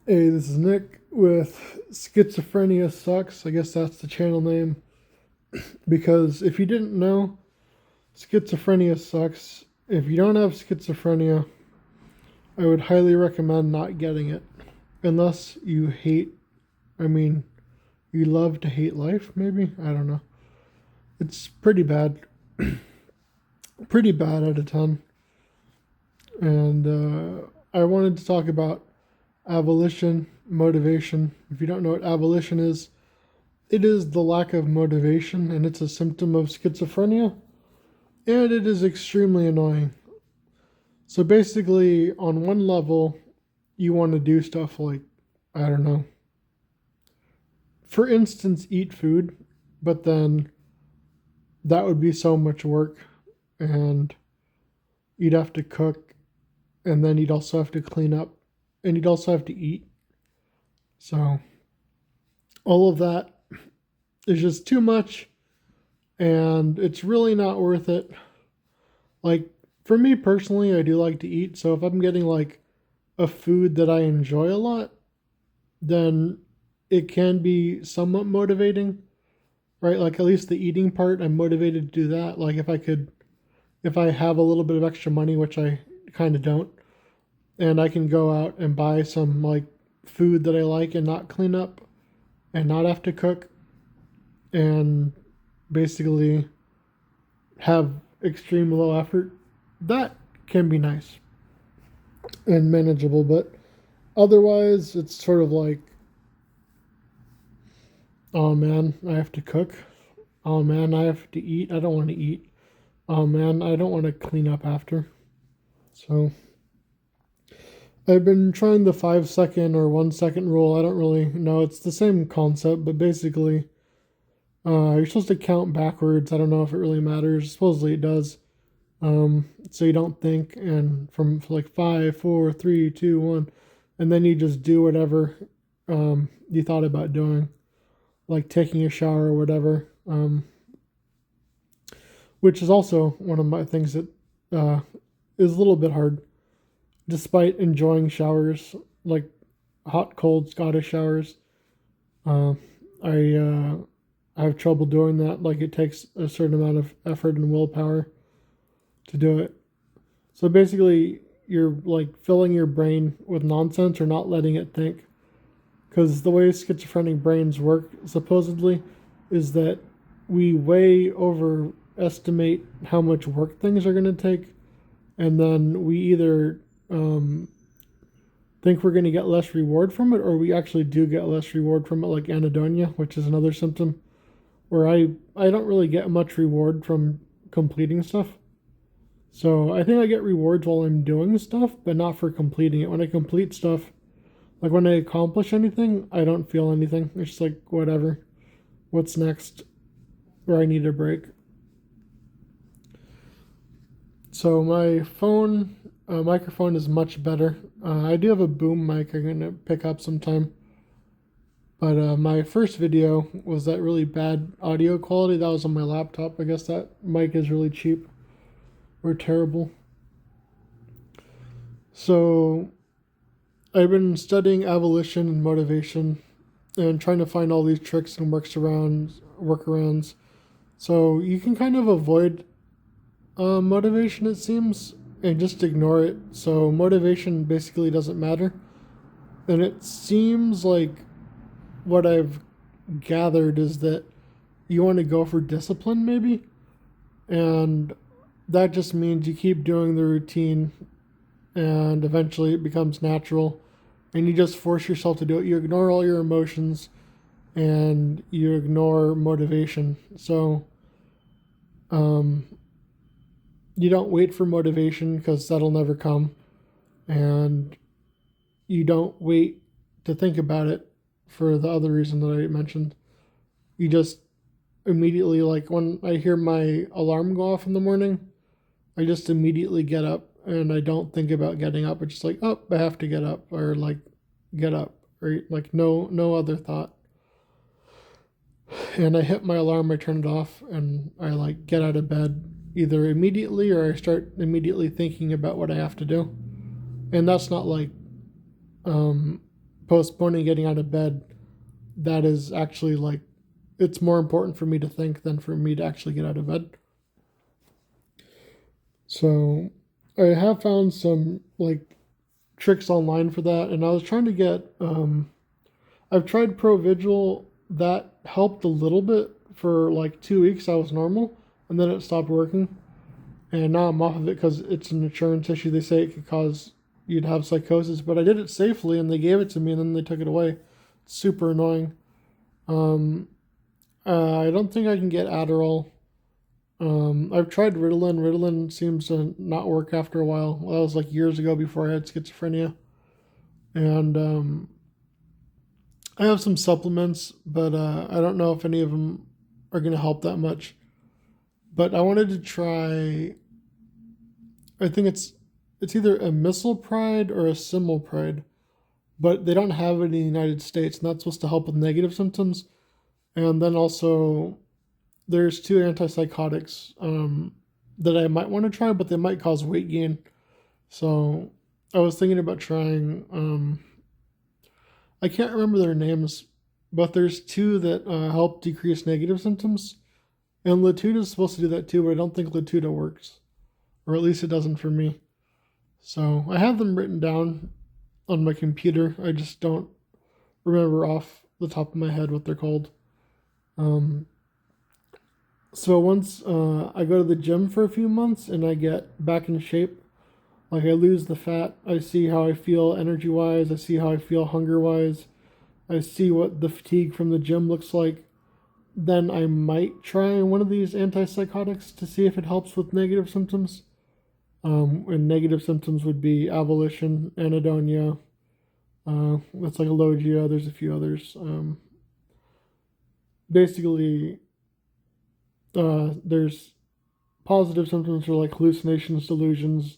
Hey, this is Nick with Schizophrenia Sucks. I guess that's the channel name. Because if you didn't know, schizophrenia sucks. If you don't have schizophrenia, I would highly recommend not getting it. Unless you hate, I mean, you love to hate life, maybe? I don't know. It's pretty bad. Pretty bad out of 10. And I wanted to talk about avolition, motivation. If you don't know what avolition is, it is the lack of motivation, and it's a symptom of schizophrenia, and it is extremely annoying. So basically, on one level, you want to do stuff like, I don't know, for instance, eat food, but then that would be so much work, and you'd have to cook, and then you'd also have to clean up, and you'd also have to eat. So all of that is just too much, and it's really not worth it. Like, for me personally, I do like to eat, so if I'm getting like a food that I enjoy a lot, then it can be somewhat motivating, right? Like, at least the eating part, I'm motivated to do that. Like, if I have a little bit of extra money, which I kind of don't, and I can go out and buy some like food that I like and not clean up and not have to cook and basically have extreme low effort, that can be nice and manageable. But otherwise, it's sort of like, oh man, I have to cook. Oh man, I have to eat. I don't want to eat. Oh man, I don't want to clean up after. So I've been trying the 5 second or 1 second rule. I don't really know. It's the same concept, but basically, you're supposed to count backwards. I don't know if it really matters. Supposedly it does. So you don't think, and from like 5, 4, 3, 2, 1, and then you just do whatever you thought about doing, like taking a shower or whatever. Which is also one of my things that is a little bit hard, despite enjoying showers, like hot, cold Scottish showers. Uh, I have trouble doing that. Like, it takes a certain amount of effort and willpower to do it. So basically, you're like filling your brain with nonsense or not letting it think. Because the way schizophrenic brains work, supposedly, is that we way overestimate how much work things are going to take, and then we either think we're going to get less reward from it, or we actually do get less reward from it, like anhedonia, which is another symptom where I don't really get much reward from completing stuff. So I think I get rewards while I'm doing stuff, but not for completing it. When I complete stuff, like when I accomplish anything, I don't feel anything. It's just like, whatever. What's next? Where I need a break. So my phone microphone is much better. I do have a boom mic I'm going to pick up sometime. But my first video was that really bad audio quality. That was on my laptop. I guess that mic is really cheap or terrible. So I've been studying avolition and motivation and trying to find all these tricks and workarounds. So you can kind of avoid motivation, it seems, and just ignore it. So motivation basically doesn't matter. And it seems like what I've gathered is that you want to go for discipline, maybe. And that just means you keep doing the routine and eventually it becomes natural and you just force yourself to do it. You ignore all your emotions and you ignore motivation. So you don't wait for motivation because that'll never come, and you don't wait to think about it for the other reason that I mentioned. You just immediately, like when I hear my alarm go off in the morning, I just immediately get up and I don't think about getting up. It's just like, oh, I have to get up, or like get up, or like no other thought. And I hit my alarm, I turn it off, and I like get out of bed either immediately or I start immediately thinking about what I have to do. And that's not like postponing getting out of bed, that is actually like, it's more important for me to think than for me to actually get out of bed. So I have found some like tricks online for that, and I was trying to get I've tried Provigil. That helped a little bit for like 2 weeks. I was normal, and then it stopped working, and now I'm off of it because it's an insurance issue. They say it could cause you'd have psychosis, but I did it safely, and they gave it to me, and then they took it away. It's super annoying. Um, I don't think I can get Adderall. I've tried Ritalin. Ritalin seems to not work after a while. Well, that was like years ago before I had schizophrenia. And I have some supplements, but I don't know if any of them are going to help that much. But I wanted to try. I think it's either a misalpride or a simulpride, but they don't have it in the United States, and that's supposed to help with negative symptoms. And then also, there's two antipsychotics that I might want to try, but they might cause weight gain. So I was thinking about trying. I can't remember their names, but there's two that help decrease negative symptoms. And Latuda is supposed to do that too, but I don't think Latuda works. Or at least it doesn't for me. So I have them written down on my computer. I just don't remember off the top of my head what they're called. So once I go to the gym for a few months and I get back in shape, like I lose the fat, I see how I feel energy-wise, I see how I feel hunger-wise, I see what the fatigue from the gym looks like, then I might try one of these antipsychotics to see if it helps with negative symptoms. And negative symptoms would be Avolition, anhedonia, that's like a logia, there's a few others. Basically, there's positive symptoms for like hallucinations, delusions,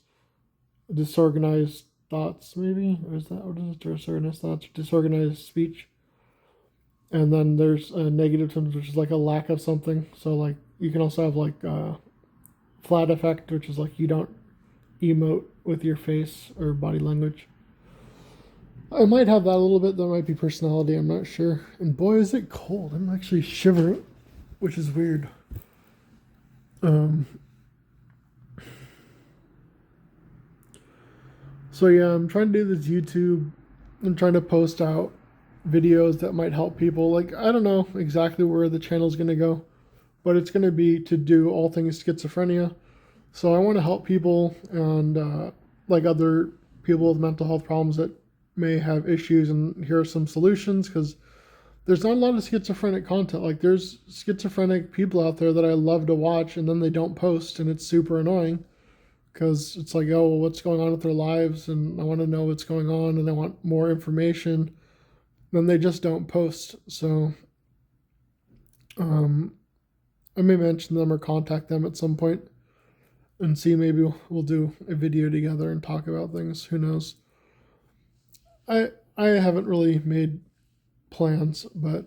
disorganized thoughts, maybe? Or is that, what is it? Disorganized thoughts, disorganized speech. And then there's negative symptoms, which is like a lack of something. So like you can also have like flat affect, which is like you don't emote with your face or body language. I might have that a little bit. That might be personality. I'm not sure. And boy, is it cold. I'm actually shivering, which is weird. So yeah, I'm trying to do this YouTube. I'm trying to post out videos that might help people. Like, I don't know exactly where the channel's going to go, but it's going to be to do all things schizophrenia. So I want to help people and like other people with mental health problems that may have issues, and here are some solutions, because there's not a lot of schizophrenic content. Like, there's schizophrenic people out there that I love to watch, and then they don't post, and it's super annoying because it's like, oh, well, what's going on with their lives, and I want to know what's going on, and I want more information. Then they just don't post. So I may mention them or contact them at some point and see, maybe we'll do a video together and talk about things. Who knows? I haven't really made plans, but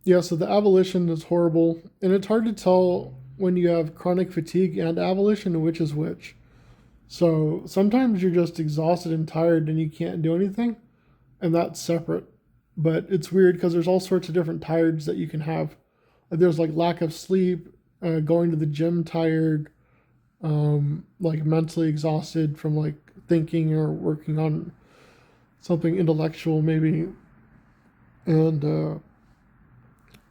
yeah, so the avolition is horrible, and it's hard to tell when you have chronic fatigue and avolition which is which. So sometimes you're just exhausted and tired and you can't do anything, and that's separate. But it's weird because there's all sorts of different tireds that you can have. Like, there's like lack of sleep, going to the gym tired, like mentally exhausted from like thinking or working on something intellectual maybe. And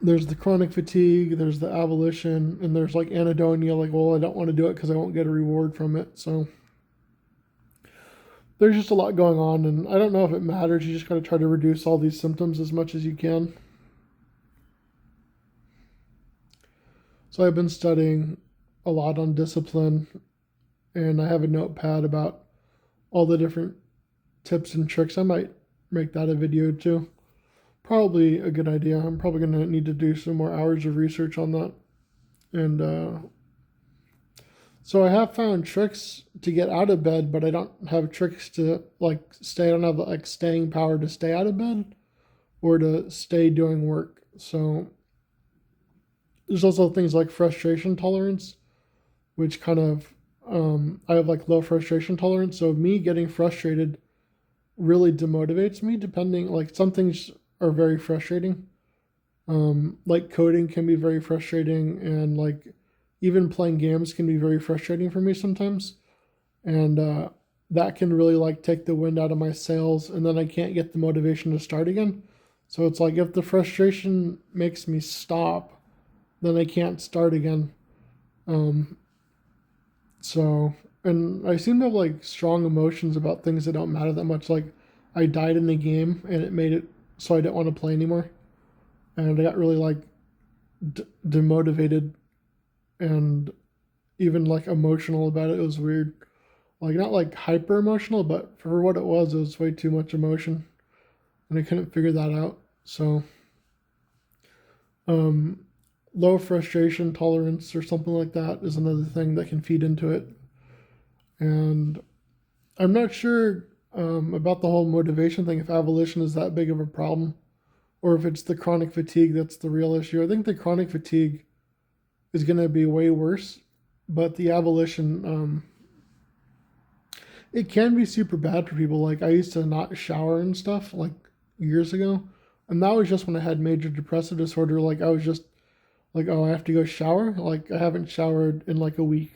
there's the chronic fatigue, there's the avolition, and there's like anhedonia, like, well, I don't want to do it because I won't get a reward from it. So there's just a lot going on, and I don't know if it matters. You just got to try to reduce all these symptoms as much as you can. So I've been studying a lot on discipline, and I have a notepad about all the different tips and tricks. I might make that a video too. Probably a good idea. I'm probably going to need to do some more hours of research on that. And so I have found tricks to get out of bed, but I don't have tricks to like stay. I don't have like staying power to stay out of bed or to stay doing work. So there's also things like frustration tolerance, which kind of, I have like low frustration tolerance. So me getting frustrated really demotivates me, depending, like some things are very frustrating. Like coding can be very frustrating, and like even playing games can be very frustrating for me sometimes. And that can really like take the wind out of my sails, and then I can't get the motivation to start again. So it's like if the frustration makes me stop, then I can't start again. Um, so, and I seem to have like strong emotions about things that don't matter that much. Like I died in the game and it made it so I didn't want to play anymore. And I got really like demotivated and even like emotional about it. It was weird. Like not like hyper emotional, but for what it was way too much emotion. And I couldn't figure that out. So, um, low frustration tolerance or something like that is another thing that can feed into it. And I'm not sure about the whole motivation thing, if avolition is that big of a problem, or if it's the chronic fatigue that's the real issue. I think the chronic fatigue is going to be way worse, but the avolition, it can be super bad for people. Like I used to not shower and stuff like years ago, and that was just when I had major depressive disorder. Like I was just like, oh, I have to go shower. Like I haven't showered in like a week,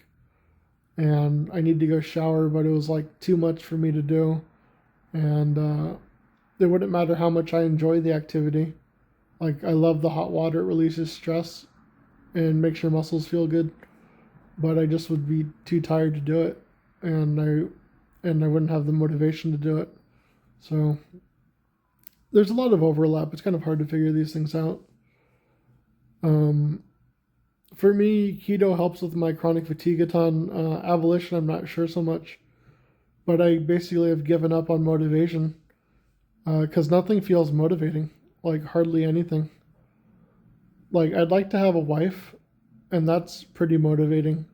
and I need to go shower, but it was like too much for me to do, and it wouldn't matter how much I enjoy the activity. Like I love the hot water; it releases stress and makes your muscles feel good, but I just would be too tired to do it, and I wouldn't have the motivation to do it. So there's a lot of overlap. It's kind of hard to figure these things out. Um, for me, keto helps with my chronic fatigue a ton. Avolition, I'm not sure so much, but I basically have given up on motivation because nothing feels motivating, like hardly anything. Like I'd like to have a wife, and that's pretty motivating,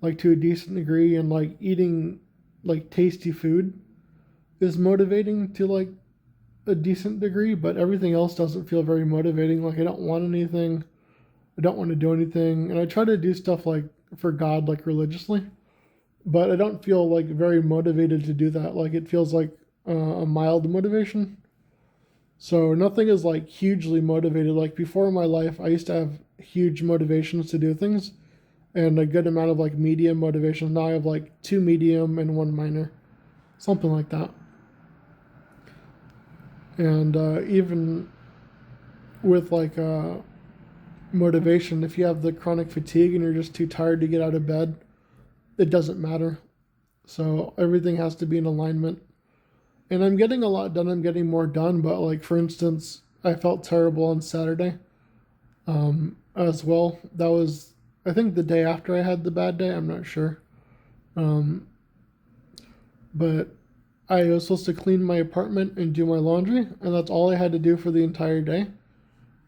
like to a decent degree, and like eating like tasty food is motivating to like a decent degree, but everything else doesn't feel very motivating. Like I don't want anything, I don't want to do anything, and I try to do stuff like for God, like religiously, but I don't feel like very motivated to do that. Like it feels like a mild motivation. So nothing is like hugely motivated. Like before in my life, I used to have huge motivations to do things and a good amount of like medium motivation. Now I have like two medium and one minor, something like that. And even with like motivation, if you have the chronic fatigue and you're just too tired to get out of bed, it doesn't matter. So everything has to be in alignment. And I'm getting a lot done. I'm getting more done. But like for instance, I felt terrible on Saturday as well. That was, I think, the day after I had the bad day. I'm not sure. Um, but I was supposed to clean my apartment and do my laundry, and that's all I had to do for the entire day.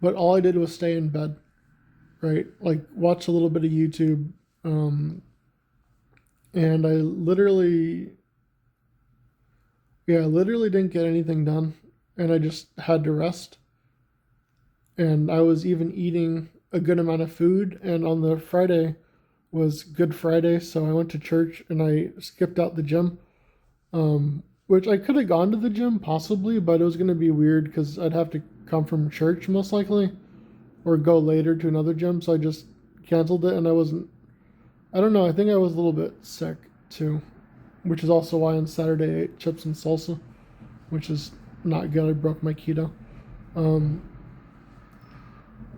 But all I did was stay in bed, right? Like watch a little bit of YouTube. And I literally, yeah, I literally didn't get anything done. And I just had to rest. And I was even eating a good amount of food. And on the Friday was Good Friday, so I went to church and I skipped out the gym. Which I could have gone to the gym possibly, but it was going to be weird because I'd have to come from church most likely or go later to another gym. So I just canceled it, and I don't know, I think I was a little bit sick too, which is also why on Saturday I ate chips and salsa, which is not good. I broke my keto. Um,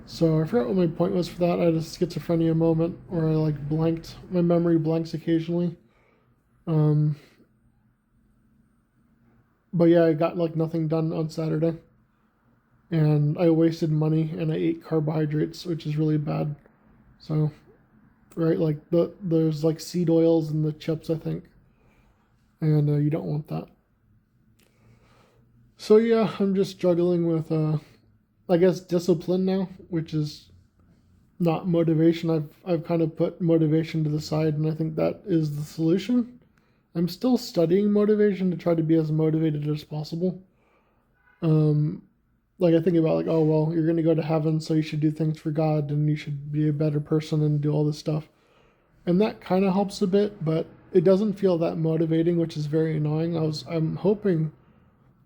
so I forgot what my point was for that. I had a schizophrenia moment where I like blanked. My memory blanks occasionally. Um, but yeah, I got like nothing done on Saturday. And I wasted money and I ate carbohydrates, which is really bad. So, right, like there's like seed oils in the chips, I think, and you don't want that. So yeah, I'm just struggling with, I guess, discipline now, which is not motivation. I've kind of put motivation to the side, and I think that is the solution. I'm still studying motivation to try to be as motivated as possible. Um, like I think about like, oh well, you're gonna go to heaven, so you should do things for God, and you should be a better person and do all this stuff, and that kind of helps a bit, but it doesn't feel that motivating, which is very annoying. I'm hoping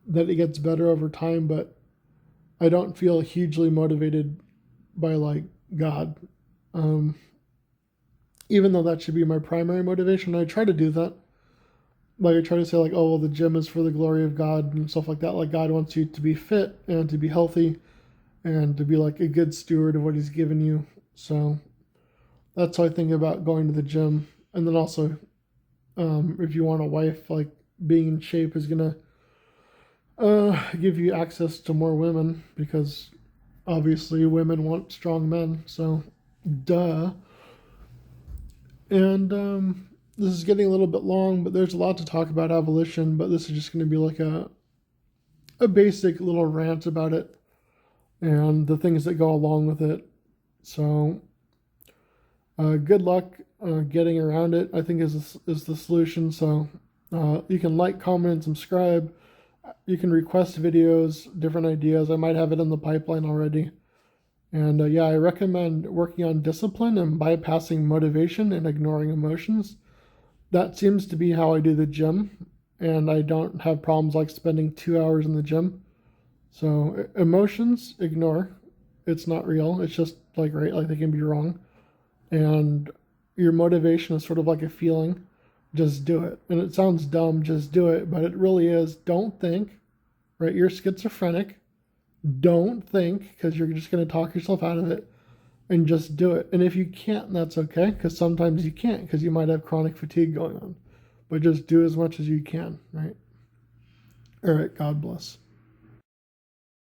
that it gets better over time, but I don't feel hugely motivated by like God. Um, Even though that should be my primary motivation, I try to do that. Like I try to say like, oh well, the gym is for the glory of God and stuff like that. Like God wants you to be fit and to be healthy and to be like a good steward of what He's given you. So that's how I think about going to the gym. And then also, if you want a wife, like being in shape is gonna give you access to more women because obviously women want strong men. So, duh. And this is getting a little bit long, but there's a lot to talk about Avolition. But this is just going to be like a basic little rant about it and the things that go along with it. So, good luck getting around it, I think is the solution. So, you can like, comment, and subscribe. You can request videos, different ideas. I might have it in the pipeline already. And yeah, I recommend working on discipline and bypassing motivation and ignoring emotions. That seems to be how I do the gym, and I don't have problems like spending 2 hours in the gym. So emotions, ignore. It's not real. It's just like right, like they can be wrong. And your motivation is sort of like a feeling. Just do it. And it sounds dumb, just do it, but it really is. Don't think, right? You're schizophrenic. Don't think because you're just going to talk yourself out of it and just do it. And if you can't, that's okay because sometimes you can't because you might have chronic fatigue going on. But just do as much as you can, right? All right, God bless.